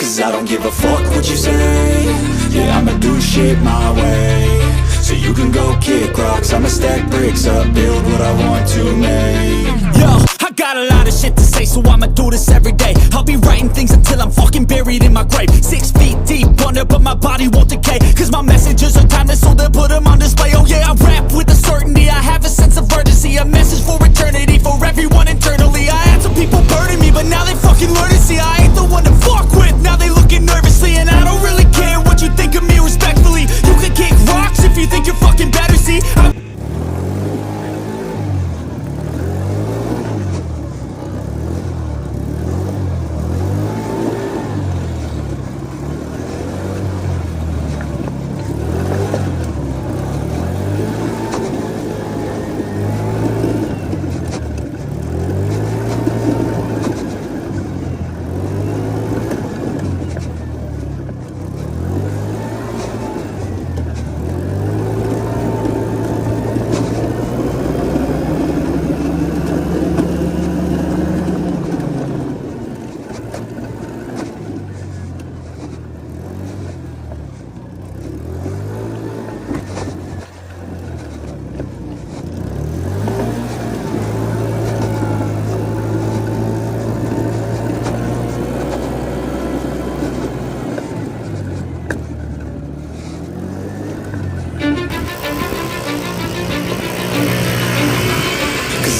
Cause I don't give a fuck what you say. Yeah, I'ma do shit my way. So you can go kick rocks, I'ma stack bricks up, build what I want to make. Yo, I got a lot of shit to say, so I'ma do this every day. I'll be writing things until I'm fucking buried in my grave. 6 feet deep under, but my body won't decay. Cause my messages are timeless, so they'll put them on display. Oh yeah, I rap with a certainty, I have a sense of urgency. A message for eternity, for everyone internally. I had some people burning me, but now they fucking learn to see I ain't the one to fuck with, now they looking nervously. And I don't really care what you think of me respectfully. You can kick rocks if you think you're fucking better, see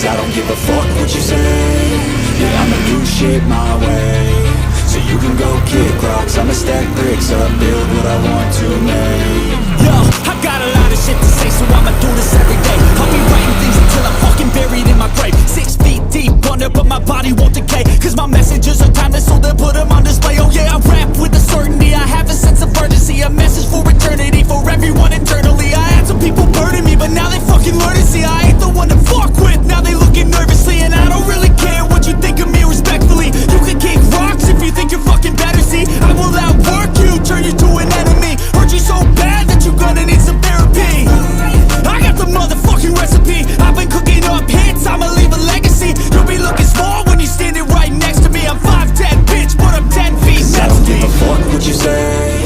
I don't give a fuck what you say. Yeah, I'ma do shit my way. So you can go kick rocks, I'ma stack bricks up, build what I want to make. Yo, I got a lot of shit to say, so I'ma do this every day. I'll be writing things until I'm fucking buried in my grave. 6 feet deep under, but my body won't decay. Cause my messages are timeless, so they'll put them on display. Oh yeah, I rap with a certainty, I have a sense of urgency. A message for eternity, for everyone internally. I had some people burning me, but now they fucking learn to see I ain't the one to fuck with, now they looking nervously. And I don't really care what you think of me respectfully. You can kick rocks if you think you're fucking better, see I will outwork you, turn you to an enemy. Hurt you so bad that you're gonna need some therapy. I got the motherfucking recipe, I've been cooking up hits, I'ma leave a legacy. You'll be looking small when you're standing right next to me. I'm 5'10", bitch, but I'm 10 feet I don't give a fuck what you say.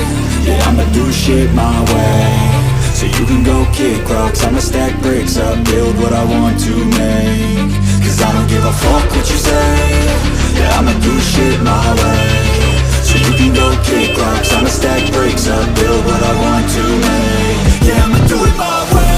Yeah, I'ma do shit my way. So you can go kick rocks, I'ma stack bricks up, build what I want to make. Cause I don't give a fuck what you say. Yeah, I'ma do shit my way. So you can go kick rocks, I'ma stack bricks up, build what I want to make. Yeah, I'ma do it my way.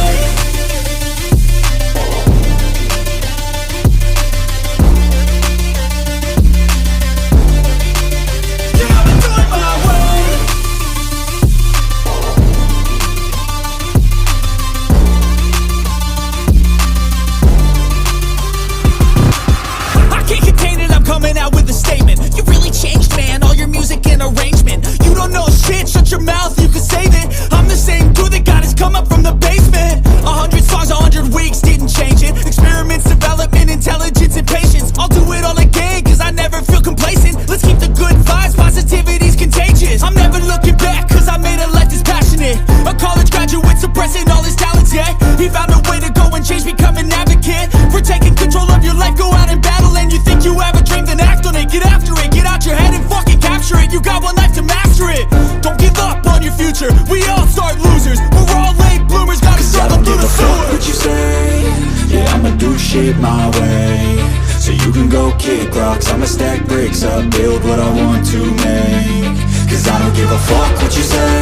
Coming out with a statement. You really changed, man, all your music and arrangement. You don't know shit, shut your mouth, you can save it. I'm the same dude that got his come up from the basement. 100 songs, 100 weeks, didn't change it. Experiments, development, intelligence, and patience. I'll do it all again, cause I never feel complacent. Let's keep the good vibes, positivity's contagious. I'm never looking back, cause I made a life that's passionate. A college graduate suppressing all his talents, yeah. He found a way to go and change, become an advocate. For taking control of your life, go out and battle. And you think you have a dream, then act on it. Get after it, get out your head and fucking capture it. You got one life to master it. Don't give up on your future, we all start losers. We're all late bloomers, gotta struggle through the sewer. What you say? Yeah, I'ma do shit my way. So you can go kick rocks, I'ma stack bricks up, build what I want to make. Cause I don't give a fuck what you say.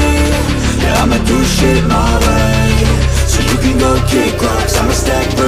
Yeah, I'ma do shit my way. So you can go kick rocks, I'ma stack bricks